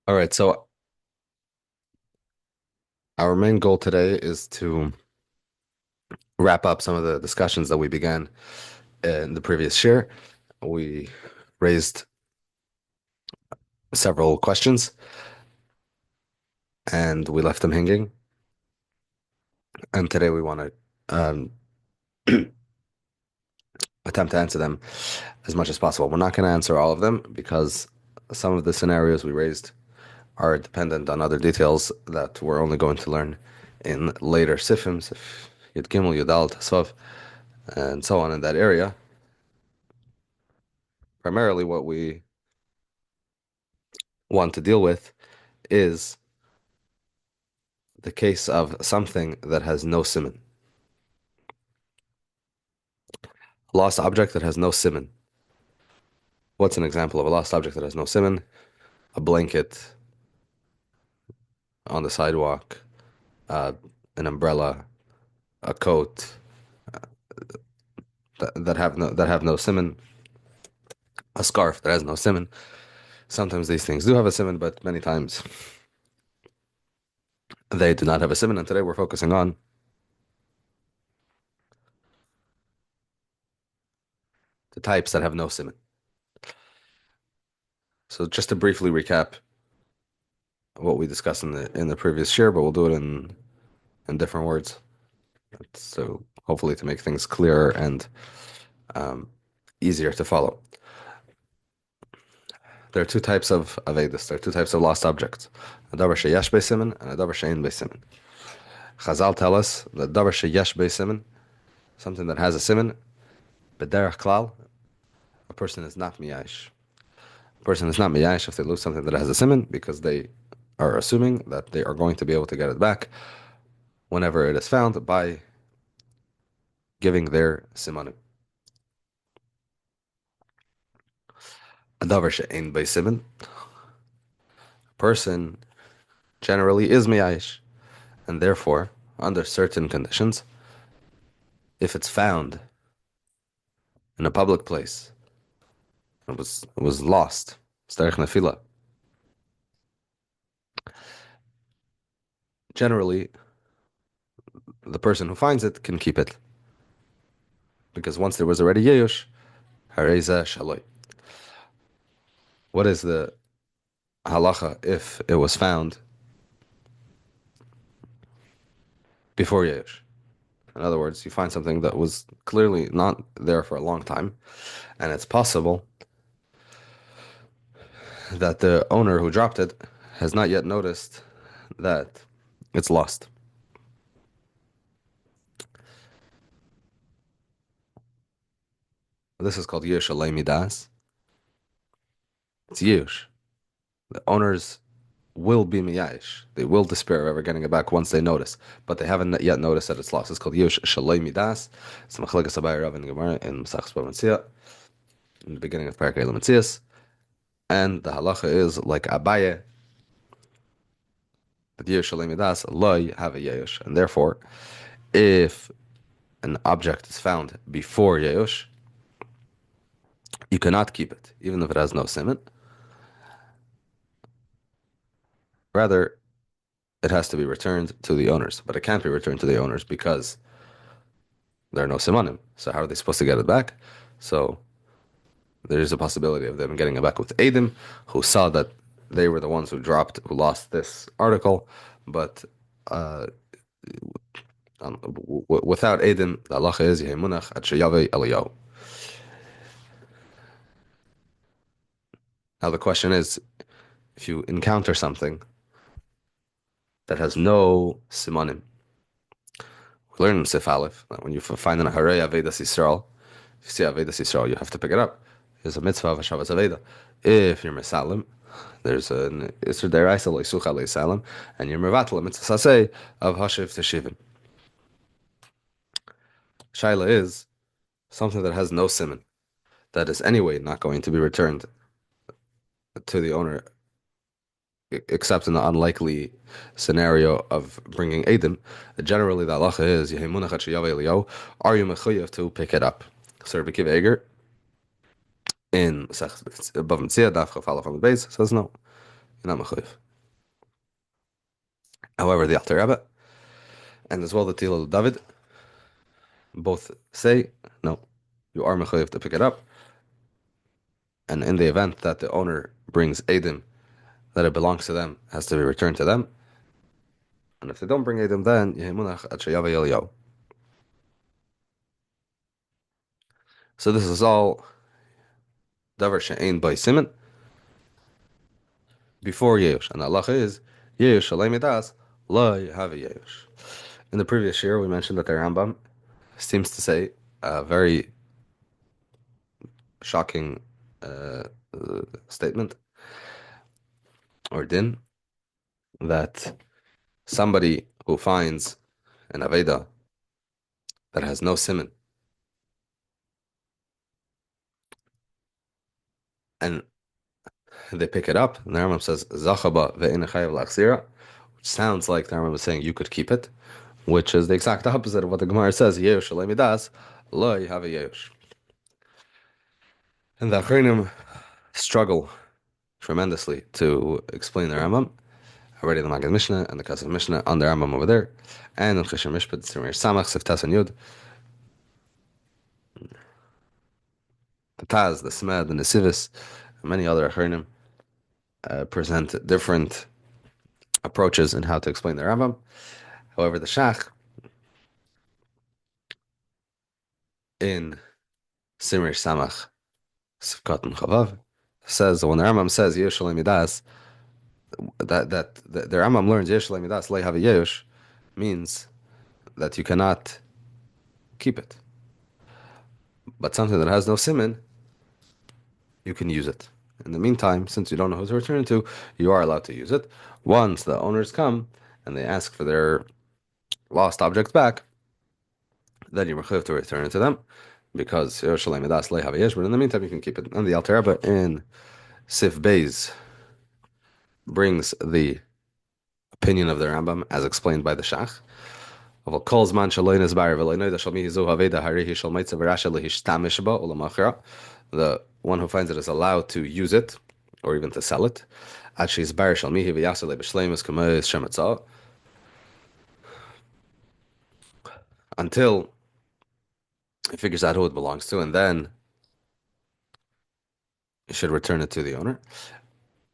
All right, so our main goal today is to wrap up some of the discussions that we began in the previous share. We raised several questions and we left them hanging. And today we want to attempt to answer them as much as possible. We're not going to answer all of them because some of the scenarios we raised are dependent on other details that we're only going to learn in later sifim, Sif Yud Gimel, Yud Al, Tasov, and so on in that area. Primarily, what we want to deal with is the case of something that has no siman. A lost object that has no siman. What's an example of a lost object that has no siman? A blanket on the sidewalk, uh, an umbrella, a coat that have no siman, a scarf that has no siman. Sometimes these things do have a siman, but many times they do not have a siman. And today we're focusing on the types that have no siman. So just to briefly recap what we discussed in the previous year, but we'll do it in different words. So hopefully to make things clearer and easier to follow. There are two types of Avedis. There are two types of lost objects. A davar sheyesh beisimin and a davar she'ein beisimin. Chazal tell us that davar sheyesh beisimin, something that has a simin, b'derech klal, a person is not miyash. A person is not miyash if they lose something that has a simin because they are assuming that they are going to be able to get it back whenever it is found by giving their simanim. A davar she'ein beisimin, a person generally is miyash, and therefore, under certain conditions, if it's found in a public place, it was lost. Sterech nefila. Generally, the person who finds it can keep it because once there was already yeyush, hareza shaloi. What is the halacha if it was found before yeyush? In other words, you find something that was clearly not there for a long time, and it's possible that the owner who dropped it has not yet noticed that it's lost. This is called Yush Alei Midas. It's Yush. The owners will be miyash. They will despair of ever getting it back once they notice, but they haven't yet noticed that it's lost. It's called Yush Shalei Midas. It's Machlekas Abai Rav and Gemara in Masachos Mציאה, in the beginning of Parak Metziah. And the halacha is like Abaye, that Yush Shalei Midas loy have a Yush, and therefore, if an object is found before Yush, you cannot keep it, even if it has no siman. Rather, it has to be returned to the owners, but it can't be returned to the owners because there are no simanim. So how are they supposed to get it back? So there is a possibility of them getting it back with Adim, who saw that they were the ones who lost this article, but without Adim, the halacha is Yehimunach at Sheyave Eliyahu. Now the question is, if you encounter something that has no simanim, we learn in Seif Aleph that when you find an Harei Avedas Yisrael, if you see Avedas Yisrael, you have to pick it up. There's a mitzvah of Hashavas Aveda. If you're Mesalim, there's an Isser Deraisa Leisucha Leisalim, and you're Mevatel, mitzvah Saseh of Hashiv Teshivim. Shaila is something that has no siman, that is anyway not going to be returned to the owner, except in the unlikely scenario of bringing Eidim. Generally, the halacha is, Yehimunach at Sheyave Eliyahu, are you mechuyev to pick it up? So Rabbi Kiva in above Mציאה, Daf Chaf Aleph on the base, says no. you're not mechuyev. However, the Alter Rebbe and as well the Tilal David both say no, you are mechuyev to pick it up, and in the event that the owner brings edim that it belongs to them, has to be returned to them. And if they don't bring edim, then yehimunach ad sheyava yeliyahu. So this is all davar she'ein by siman before Yeush. And Allah is Yeush shalei midas la have Yeush. In the previous year, we mentioned that the Rambam seems to say a very shocking statement or din that somebody who finds an Aveda that has no siman and they pick it up, and the Rambam says Zachaba ve'ina chayav lachzira, which sounds like the Rambam is saying you could keep it, which is the exact opposite of what the Gemara says. Yeush shalei midas lo have a Yeush. And the Achronim struggle tremendously to explain the Rambam. Already the Maggid Mishnah and the Kasav Mishnah on the Rambam over there, and in Cheshire Mishpat, Simir Samach, Seif Tes and Yud. The Taz, the Smed, and the Sivis, and many other Achronim present different approaches in how to explain the Rambam. However, the Shach in Simir Samach, Sivkat and Chavav says that when the Rambam says Yeush shalei midas, that the Rambam learns Yeush shalei midas lo have a Yeush means that you cannot keep it. But something that has no siman, you can use it. In the meantime, since you don't know who to return it to, you are allowed to use it. Once the owners come and they ask for their lost objects back, then you're mechuyev to return it to them, because Yeush shalei midas lo have a Yeush, but in the meantime you can keep it. And the Alter Rebbe in Seif Beis brings the opinion of the Rambam as explained by the Shach. The one who finds it is allowed to use it or even to sell it until he figures out who it belongs to, and then he should return it to the owner.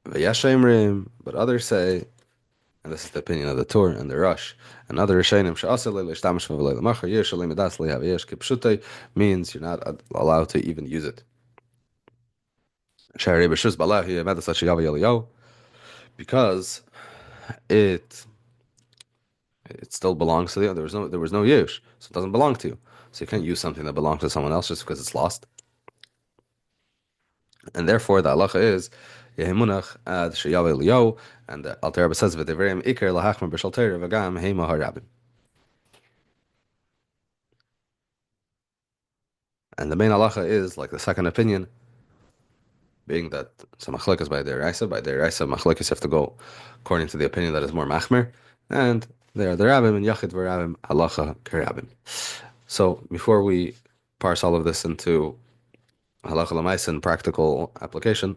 But others say, and this is the opinion of the Tur and the Rosh, and other Rishonim, means you're not allowed to even use it. Because it still belongs to the other. There was no Yush, so it doesn't belong to you. So you can't use something that belongs to someone else just because it's lost. And therefore the halacha is Yehimunach ad sheyav eliyahu, and the Alter Rebbe says v'devarim iker lahachmer b'shal Torah v'gam heima harabim. And the main halacha is, like the second opinion, being that some machlekes by deraisa machlekes have to go according to the opinion that is more machmer, and they are the rabbim and yachid v'rabbim halacha kerabim. So before we parse all of this into halacha l'maisa and practical application,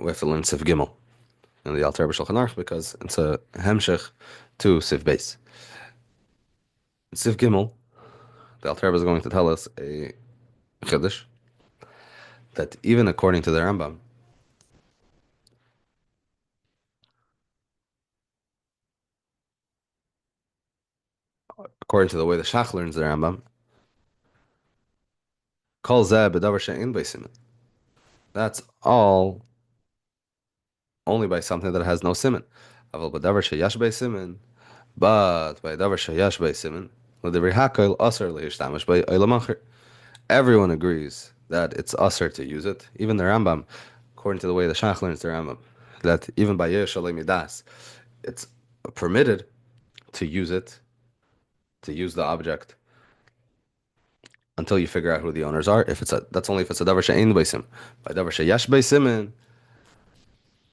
we have to learn Seif Gimel in the Alter Rebbe Shulchan Aruch, because it's a hemshech to Seif Beis. In Seif Gimel, the Alter Rebbe is going to tell us a chiddush that even according to the Rambam, according to the way the Shach learns the Rambam, Kol zeh b'davar she'ein bei siman. That's all only by something that has no siman. Aval b'davar she'yash bei siman, but by davar she'yash bei siman, l'divrei hakol aser lehishtamish bei olam acher. Everyone agrees that it's aser to use it. Even the Rambam, according to the way the Shach learns the Rambam, that even by Yeush shalei midas, it's permitted to use it, to use the object, until you figure out who the owners are. That's only if it's a davar she'ein bei siman. By davar she'yash bei siman,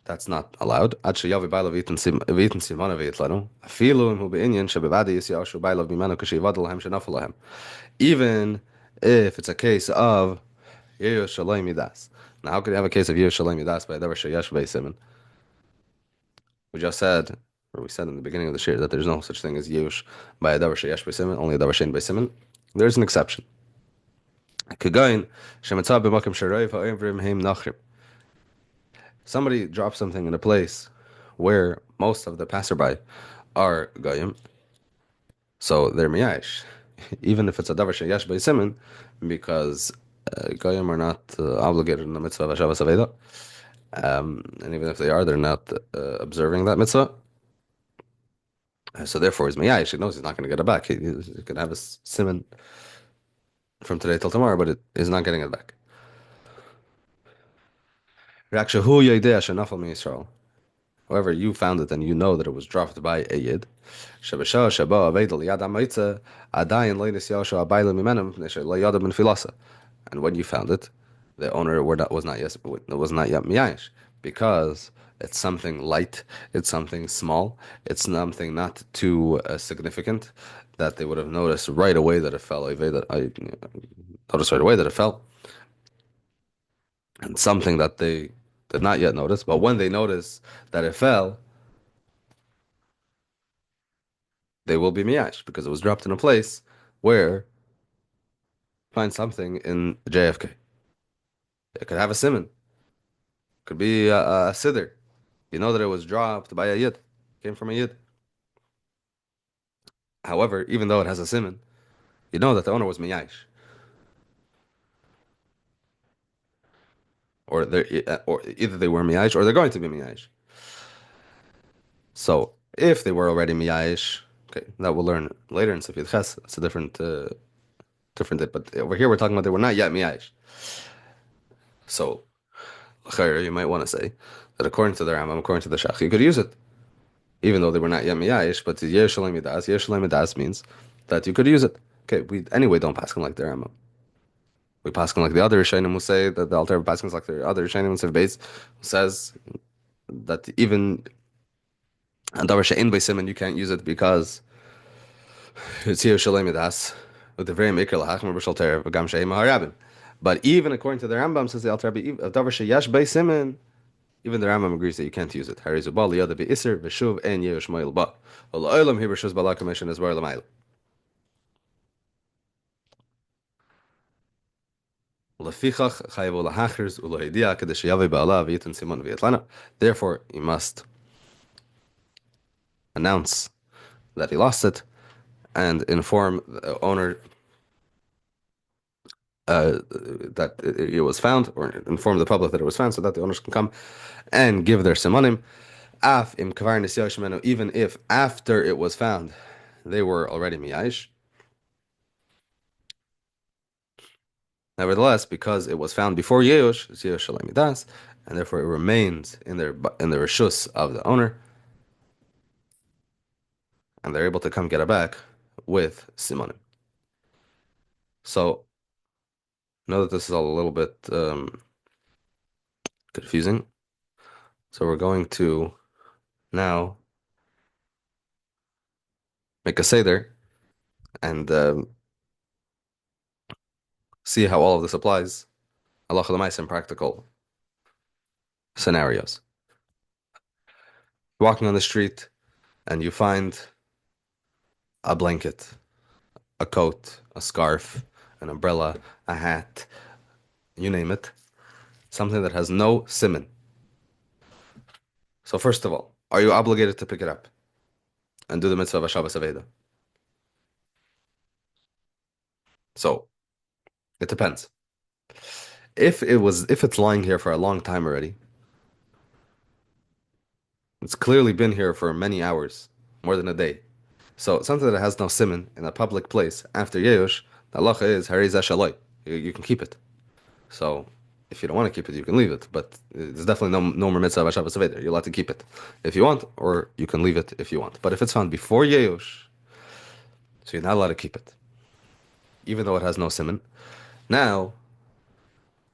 that's not allowed. Ad sheyavi bailav yitin simana v'yitlanu. Afilu hu be'inyan shebevadi yisyashu bailav mimanu k'sheivadu lahem shenafu lahem. Even if it's a case of Yeush shalei midas, Now, how could you have a case of Yesh Shalem Yadas by a davar sheyesh beisimin? We just said, or we said in the beginning of the shir, that there's no such thing as Yesh by a davar sheyesh beisimin, only a davar shein beisimin. There's an exception. Kegain shemetzah b'makom sheroiv ha'ovrim heim nachrim. Somebody drops something in a place where most of the passerby are goyim, so they're miyash, even if it's a davar sheyesh beisimin, because goyim are not obligated in the mitzvah of Hashavas Aveda. And even if they are, they're not observing that mitzvah. So therefore, he's miyash. He knows he's not going to get it back. He can have a simon from today till tomorrow, but he's not getting it back. However, you found it and you know that it was dropped by a yid. And when you found it, the owner was not yet miyash, because it's something light, it's something small, it's something not too significant that they would have noticed right away that it fell. I noticed right away that it fell, and something that they did not yet notice, but when they notice that it fell, they will be miyash because it was dropped in a place where find something in JFK. It could have a simon, could be a siddur. You know that it was dropped by a yid, came from a yid. However, even though it has a simon, you know that the owner was miyash, or either they were miyash or they're going to be miyash. So if they were already miyash, okay, that we'll learn later in Seif Ches. It's a different. But over here we're talking about they were not yet miyash. So, you might want to say that according to the Rambam, according to the Shach, you could use it, even though they were not yet miyash. But Yesh Shalem Yadas means that you could use it. Okay, we anyway don't pass him like the Rambam. We pass him like the other Rishonim who say that the Alter pass like the other Rishonim in Seif Beis, who says that even and davar she'ein beisimin you can't use it because it's Yesh Shalem Yadas with the very maker lahachmer b'shal terev v'gam she'ein maharabim. But even according to the Rambam, says the Alter Rebbe, davar she'yash beisimin, even the Rambam agrees that you can't use it. Harizu ba liyada be'iser v'shuv en yesh ma'il ba. V'la'olam hi b'shuz bala commission is bar l'mayil. Lefichach chayavu lahachers u'lohidia kadesh yavei ba'ala v'yitin simon v'yitlana. Therefore, you must announce that he lost it and inform the owner that it was found, or inform the public that it was found, so that the owners can come and give their simanim. Af im kvar nisyosh, even if after it was found they were already miyash. Nevertheless, because it was found before Yehush, it's Yehush Shalem Midas, and therefore it remains in the reshus of the owner, and they're able to come get it back with simanim. So, know that this is all a little bit confusing. So we're going to now make a seder and see how all of this applies, halacha l'maaseh, in practical scenarios. Walking on the street and you find a blanket, a coat, a scarf, an umbrella, a hat, you name it, something that has no siman. So first of all, are you obligated to pick it up and do the mitzvah of Hashavas Aveda? So it depends. If it's lying here for a long time already, it's clearly been here for many hours, more than a day. So something that has no siman in a public place after Yehush, the halacha is harizah shaloi. You can keep it. So if you don't want to keep it, you can leave it. But there's definitely no more mitzvah of Hashavas Aveda. You're allowed to keep it if you want, or you can leave it if you want. But if it's found before Yehush, so you're not allowed to keep it, even though it has no siman. Now,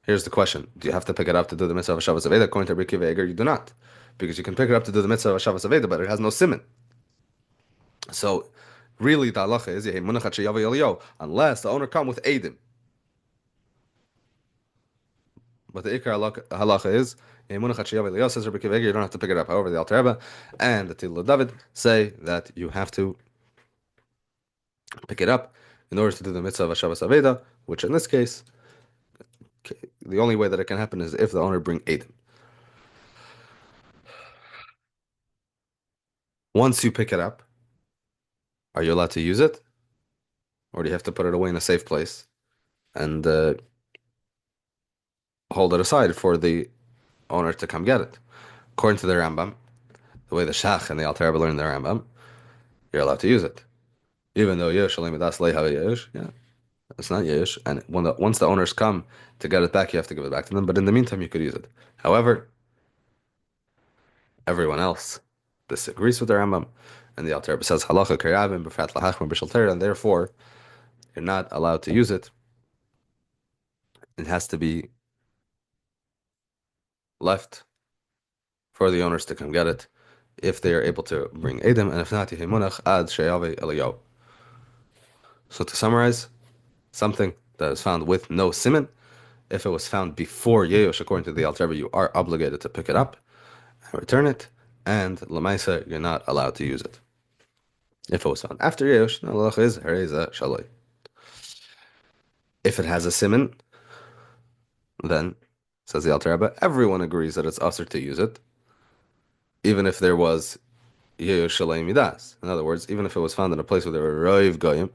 here's the question: do you have to pick it up to do the mitzvah of Hashavas Aveda? According to Rabbi Akiva Eiger, you do not, because you can pick it up to do the mitzvah of Hashavas Aveda, but it has no siman. So, really, the halacha is unless the owner come with eidim. but the Ikar halacha is you don't have to pick it up. However, the Alter Rebbe and the Tilul David say that you have to pick it up in order to do the mitzvah of Hashavas Aveda, which in this case, the only way that it can happen is if the owner bring Eidim. Once you pick it up, are you allowed to use it? Or do you have to put it away in a safe place and hold it aside for the owner to come get it? According to the Rambam, the way the Shach and the Alter Rebbe learned the Rambam, you're allowed to use it. Even though Yesh Shalim Das Leiha Yesh, yeah, it's not Yesh. And once the owners come to get it back, you have to give it back to them. But in the meantime, you could use it. However, everyone else disagrees with the Rambam, and the Alter Rebbe says Halacha Karyavim B'Fat Lahachma B'Shalter, and therefore you're not allowed to use it. It has to be left for the owners to come get it if they are able to bring Edom, and if not, Yehimunach Ad Sheyave Eliyahu. So to summarize, something that is found with no siman, if it was found before Yeyosh, according to the Alter Rebbe, you are obligated to pick it up and return it, and Lamaisa, you're not allowed to use it. If it was found after Yeyosh, the halacha is Hereza Shaloi. If it has a siman, then, says the Alter Rebbe, everyone agrees that it's usher to use it, even if there was Yeyosh Shalei Midas. In other words, even if it was found in a place where there were Roiv Goyim,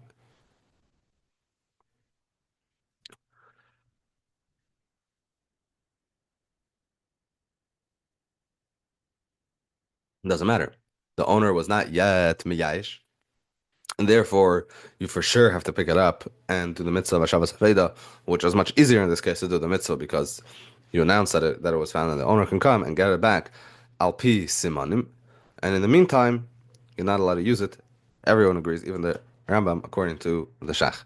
it doesn't matter. The owner was not yet miyayish, and therefore you for sure have to pick it up and do the mitzvah of Hashavas Aveda, which is much easier in this case to do the mitzvah because you announce that it was found and the owner can come and get it back al pi simanim, and in the meantime you're not allowed to use it. Everyone agrees, even the Rambam, according to the Shach.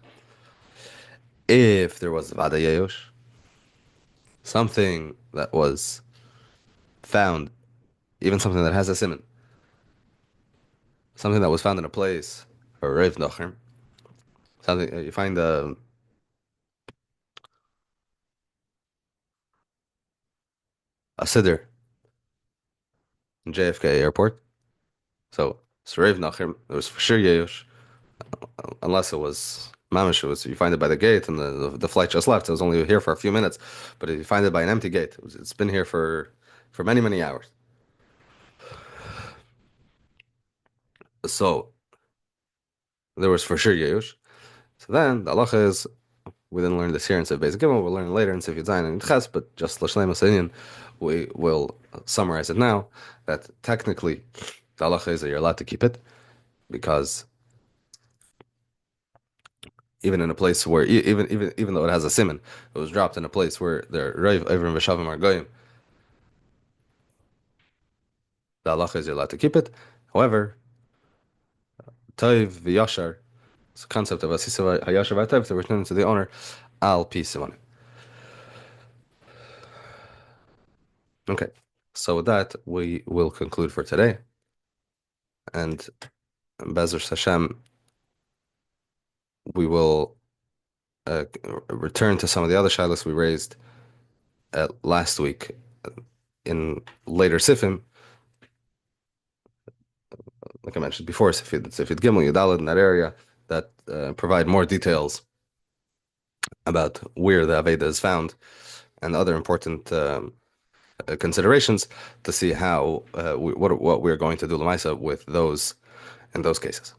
If there was Vada Yeyosh, something that was found, even something that has a siman, something that was found in a place, or Reiv Nocher, something you find a siddur in JFK airport. So it's Reiv Nocher. It was for sure Yeyosh, unless it was Mamish. It was, you find it by the gate, and the flight just left. It was only here for a few minutes, but if you find it by an empty gate, it's been here for many hours. So there was for sure Yeyosh. So then the halacha is, we didn't learn this here in Seif Beis Gimel, we'll learn later in Seif Yudzayin and Ches, but just L'Shleim Ha'Sinian, we will summarize it now, that technically the halacha is that you're allowed to keep it, because even in a place where, even though it has a siman, it was dropped in a place where the Reiv, Evrim, V'Shavim are goyim, the halacha is you're allowed to keep it. However, Toiv V'Yashar, it's a concept of Asisa Hayashar V'Toiv, to return to the owner, al pi simanim. Okay, so with that, we will conclude for today. And Be'ezus Hashem, we will return to some of the other shilas we raised last week in later sifim. Like I mentioned before, Sifid Gimel, Yudalad, in that area, that provide more details about where the Aveda is found and other important considerations to see how what we're going to do Lamaisa with those in those cases.